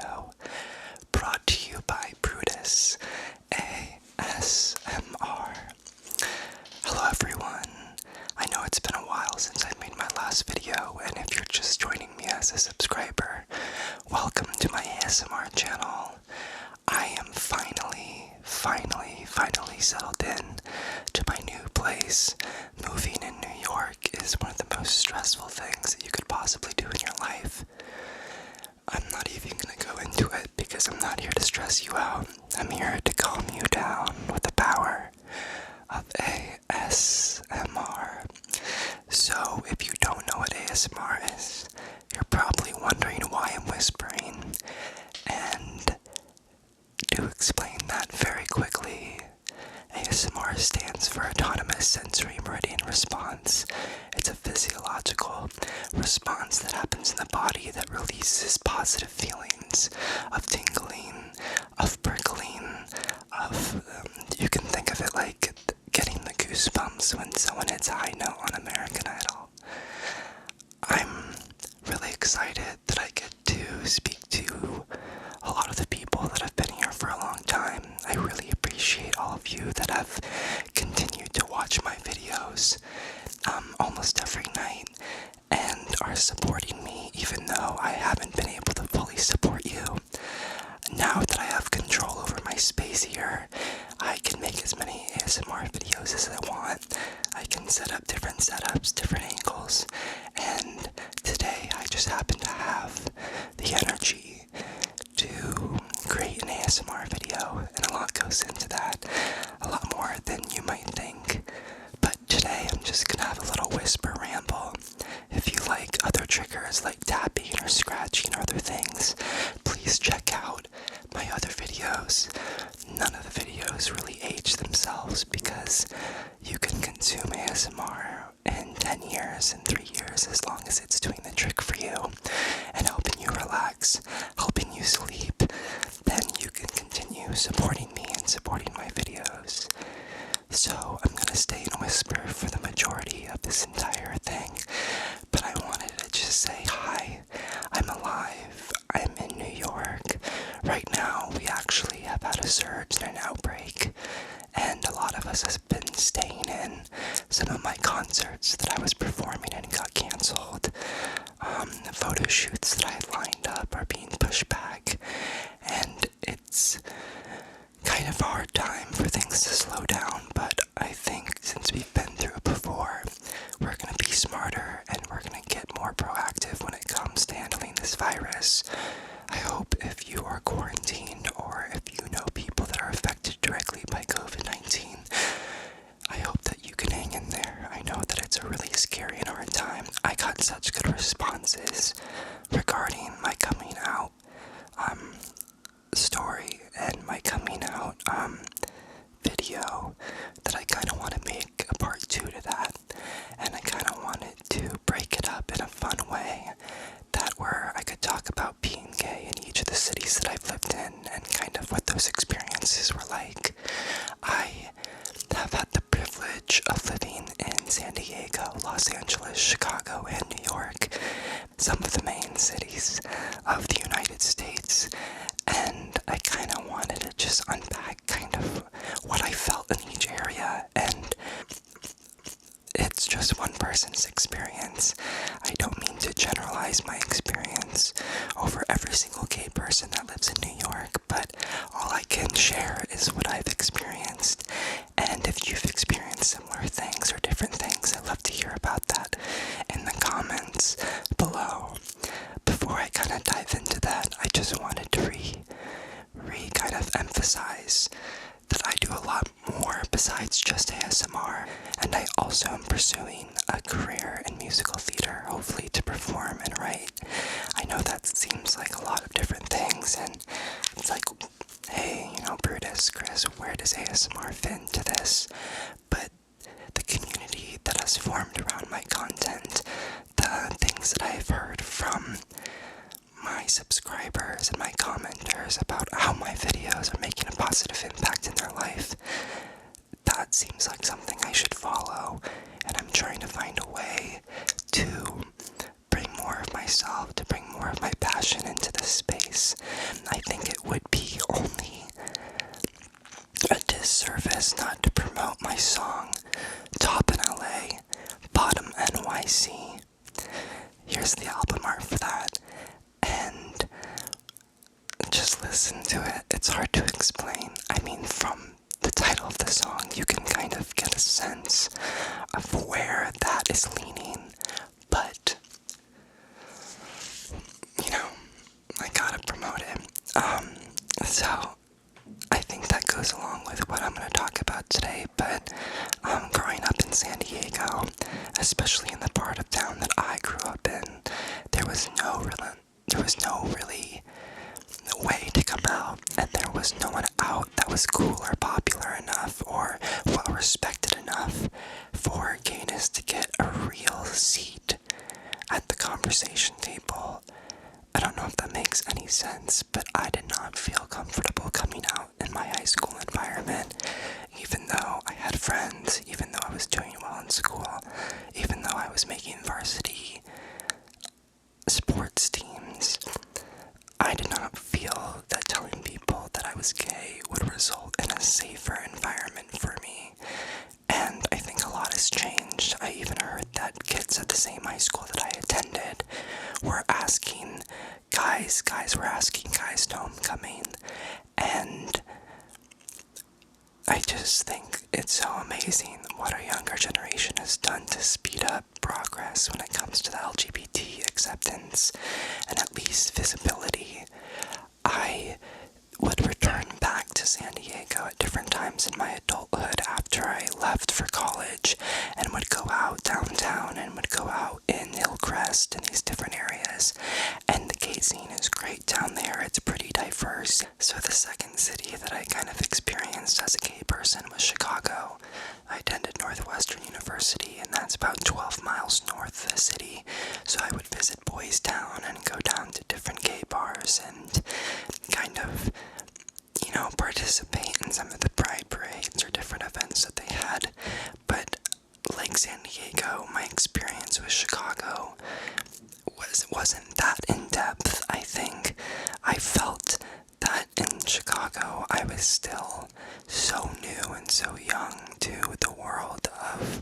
video brought to you by Brutus ASMR. Hello everyone. I know it's been a while since I made my last video, and if you're just joining me as a subscriber, welcome to my ASMR channel. I am finally settled in to my new place. Moving in New York is one of the most stressful things that you could possibly do in your life. I'm not even gonna go into it because I'm not here to stress you out. I'm here to calm you down with the power of ASMR. So if you don't know what ASMR is, you're probably wondering why I'm whispering. And to explain that very quickly, ASMR stands for Autonomous Sensory Meridian Response. It's a physiological response that happens in the body that releases positive feelings of tingling, of prickling, you can think of it like getting the goosebumps when someone hits a high note on American Idol. I'm really excited that I get to speak to a lot of the people that have been here for a long time. I really appreciate all of you that have continued to watch my videos almost every night and are supporting me even though I haven't been able to fully support you. Now that I have control over my space here, I can make as many ASMR videos as I want. I can set up different setups, different angles, and today I just happen to have the energy to create an ASMR video, and a lot goes into that, a lot more than you might think. But today I'm just gonna have a little whisper ramble. If you like other triggers like tapping or scratching or other things, please check out my other videos. None of the videos really age themselves because you can consume ASMR in 10 years and 3 years as long as it's doing the trick for you and helping you relax, helping you sleep. Then you can continue supporting me and supporting my videos. So I'm gonna stay and whisper for the majority of this entire thing, but I wanted to just say hi. I'm alive. I'm in New York. Right now we actually have had a surge and an outbreak, and a lot of us have been staying in. Some of my concerts that I was performing in got canceled. Photo shoots that I had lined up are being pushed back, and it's kind of a hard time for things to slow down, but I think since we've been through it before, we're gonna be smarter and we're gonna get more proactive when it comes to handling this virus. I hope if you are quarantined or if you know people that are affected directly by COVID-19, I hope that you can hang in there. I know that it's a really scary and hard time. I got such good responses regarding my coming out story and my coming out video that I kind of want to make a part 2 to that, and I kind of wanted to break it up in a fun way that where I could talk about being gay in each of the cities that I've lived in and kind of what those experiences were like. I have had the privilege of living in San Diego, Los Angeles, Chicago, and New York, some of the main cities of the United States, and I kind of wanted to just unpack kind of what I felt in each area, and it's just one person's experience. I don't mean to generalize my experience over every single gay person that lives in New York, but all I can share is what I've experienced, and if you've experienced similar things or different things, I'd love to hear about that in the comments below. Before I kind of dive into that, I just wanted to kind of emphasize that I do a lot more besides just ASMR, and I also am pursuing a career in musical theater, hopefully to perform and write. I know that seems like a lot of different things, and it's like, hey, Brutus, Chris, where does ASMR fit into this? But the community that has formed around my content, the things that I've heard from my subscribers and my commenters about how my videos are making a positive impact in their life, that seems like something I should follow, and I'm trying to find a way to bring more of myself, to bring more of my passion into this space. I think it would be only a disservice not to promote my song, Top in LA, Bottom NYC. Here's the album art for that, and just listen to it. It's hard to explain. I mean, from the title of the song, you can kind of get a sense of where that is leaning, but, you know, I gotta promote it. So, I think that goes along with what I'm gonna talk about today, but, growing up in San Diego, especially in the part of town that I grew up in, there was no really way to come out, and there was no one out that was cool or popular enough or well respected enough for gayness to get a real seat at the conversation table. I don't know if that makes any sense, but I did not feel comfortable coming out in my high school environment, even though I had friends, even though I was doing well in school, even though I was making varsity sports teams. I did not feel that telling people that I was gay would result in a safer environment for me. And I think a lot has changed. I even heard that kids at the same high school that I attended were asking guys were asking guys to homecoming. And I just think it's so amazing what our younger generation has done to speed up progress when it comes to the LGBT acceptance and at least visibility. I would return back to San Diego at different times in my adulthood after I left for college and would go out downtown and would go out in Hillcrest and these different areas. And the gay scene is great down there. It's pretty diverse. So the second city that I kind of experienced as a gay person was Chicago. I attended Northwestern University, and that's about 12 miles north of the city. So I would visit Boys Town and go down to different gay bars and kind of, you know, participate in some of the pride parades or different events that they had. But like San Diego, my experience with Chicago wasn't that in depth. I think I felt that in Chicago I was still so new and so young to the world of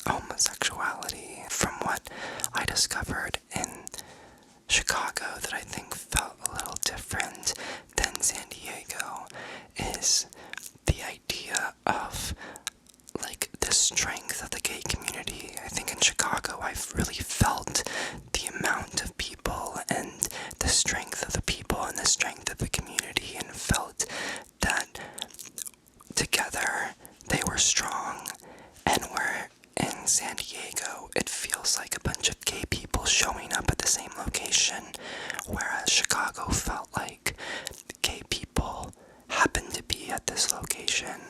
homosexuality. From what I discovered in Chicago that I think felt a little different than San Diego is the idea of like the strength of the gay community. I think in Chicago I've really felt the amount of people and the strength of the people and the strength of the community, and felt that together they were strong. And where in San Diego it feels like a bunch of gay people showing up at the same location, whereas Chicago felt like gay people happened to be at this location.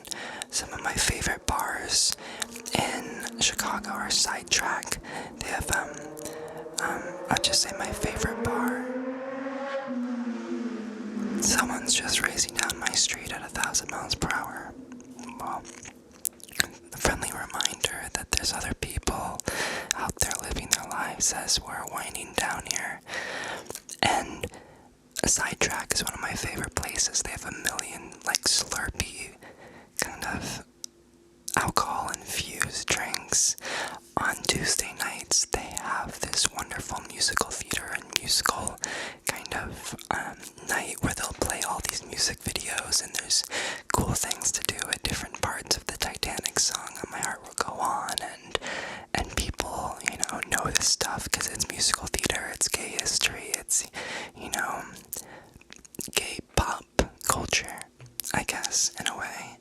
Some of my favorite bars in Chicago are Sidetrack. They have, I'll just say my favorite bar. Someone's just racing down my street at 1,000 miles per hour. Well, a friendly reminder that there's other people out there living their lives as we're winding down here. And a Sidetrack is one of my favorite places. They have a million, like, Slurpee kind of alcohol-infused drinks. On Tuesday nights, they have this wonderful musical theater and musical kind of night where they'll play all these music videos, and there's cool things to do at different parts of the Titanic song, My Heart Will Go On, and people, you know this stuff because it's musical theater, it's gay history, it's, you know, gay pop culture, I guess, in a way.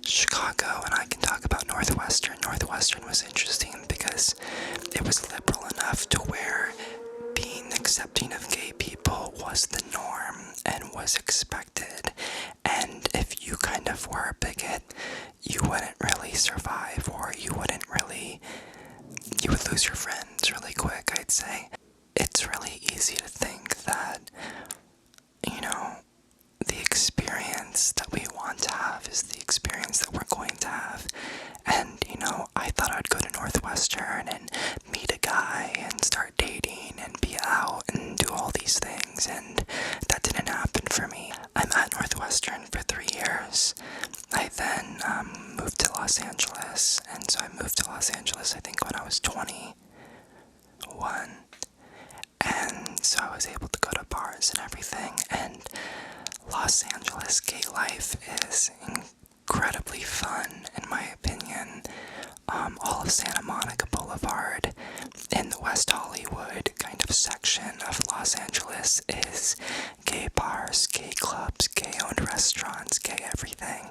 Chicago, and I can talk about Northwestern. Northwestern was interesting because it was liberal enough to where being accepting of gay people was the norm and was expected. And if you kind of were a bigot, you wouldn't really survive, or you would lose your friends really quick, I'd say. It's really easy to think that, you know, the experience that we want to have is the experience that we're going to have. And, you know, I thought I'd go to Northwestern and meet a guy and start dating and be out and do all these things, and that didn't Los Angeles, and so I moved to Los Angeles, I think, when I was 21, and so I was able to go to bars and everything, and Los Angeles gay life is incredibly fun, in my opinion. All of Santa Monica Boulevard in the West Hollywood kind of section of Los Angeles is gay bars, gay clubs, gay-owned restaurants, gay everything,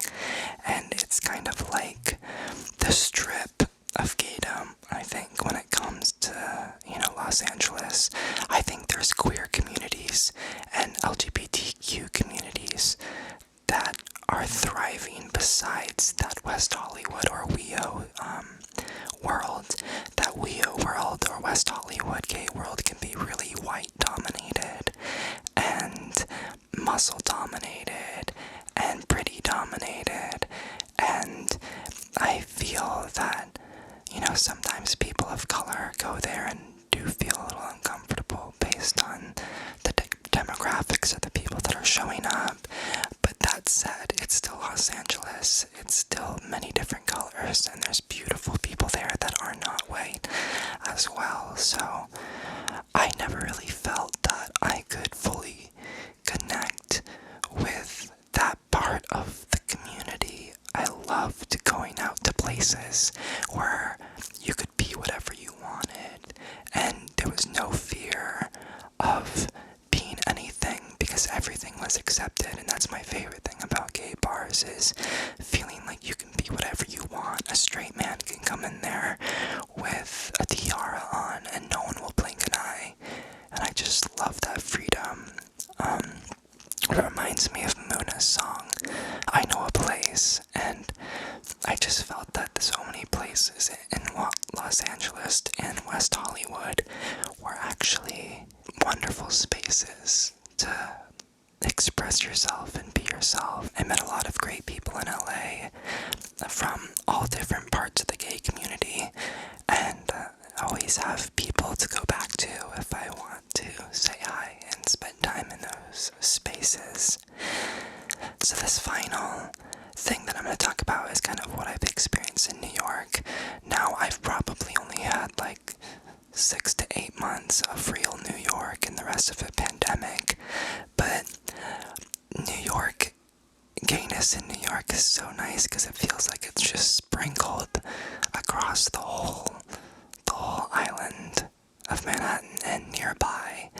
and it's kind of like the strip of gaydom, I think, when it comes to, Los Angeles. I think there's queer communities and LGBTQ communities that are thriving besides that West Hollywood or WEO world. That WEO world or West Hollywood gay world can be really white dominated and muscle dominated and pretty dominated, and I feel that, sometimes people of color go there and do feel a little uncomfortable based on the demographics of the people that are showing up. But that said, it's still Los Angeles. It's still many different colors, and there's beautiful people there that are not white as well. So I never really felt that I could fully connect with that part of the community. I loved going out to places where you could be whatever you wanted, and there was no fear of being anything because everything was accepted. And that's my favorite thing about gay bars, is feeling like you can be whatever you want. A straight man can come in there with a tiara on and no one will blink an eye, and I just love that freedom. It reminds me of Muna's song, I Know a Place, and I just felt that so many places in Los Angeles and West Hollywood were actually wonderful spaces to express yourself and be yourself. I met a lot of great people in LA from all different parts of the gay community, and always have people to go back to if I want to say hi and spend time in those spaces. So this final thing that I'm going to talk about is kind of what I've experienced in New York. Now, I've probably only had like 6 to 8 months of real New York and the rest of it pandemic, but New York, gayness in New York is so nice because it feels like it's just sprinkled across the whole island of Manhattan and nearby.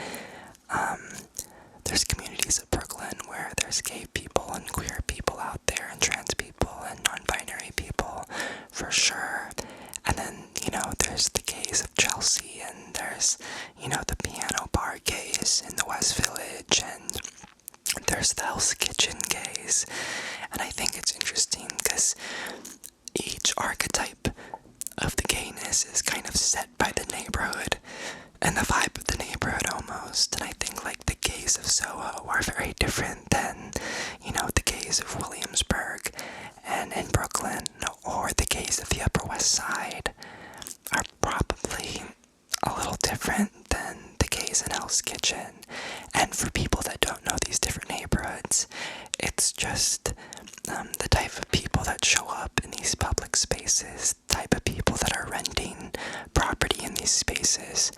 There's communities of Brooklyn where there's gay people and queer people out there, and trans people and non-binary people, for sure. And then, there's the gays of Chelsea, and there's, the piano bar gays in the West Village, and there's the Hell's Kitchen gays. And I think it's interesting because each archetype of the gayness is kind of set by the neighborhood and the vibe of the neighborhood almost. And I think like the gays of Soho are very different than, the gays of Williamsburg and in Brooklyn, or the gays of the Upper West Side are probably a little different than the gays in Hell's Kitchen. And for people that don't know these different neighborhoods, it's just the type of people that show up in these public spaces, type of people that are renting property in these spaces.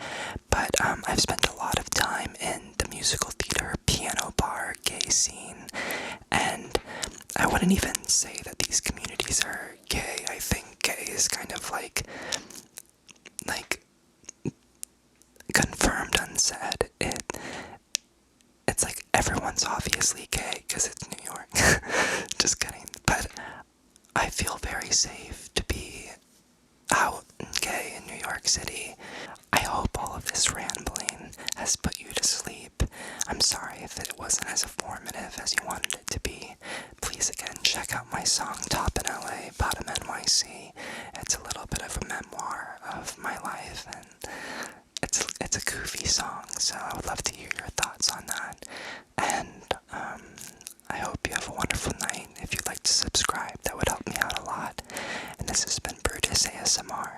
But I've spent a lot of time in the musical theater, piano bar, gay scene, and I wouldn't even say that these communities are gay. I think gay is kind of like confirmed unsaid. It's like everyone's obviously gay because it's New York. Just kidding. But I feel very safe to be out and gay in New York City. I hope all of this rambling has put you to sleep. I'm sorry if it wasn't as informative as you wanted it to be. Please again check out my song Top in LA, Bottom NYC. It's a little bit of a memoir of my life, and it's a goofy song, so I would love to hear your thoughts on that. And I hope you have a wonderful night. If you'd like to subscribe, that would help me out a lot. And this has been Brutus ASMR.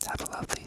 Have a lovely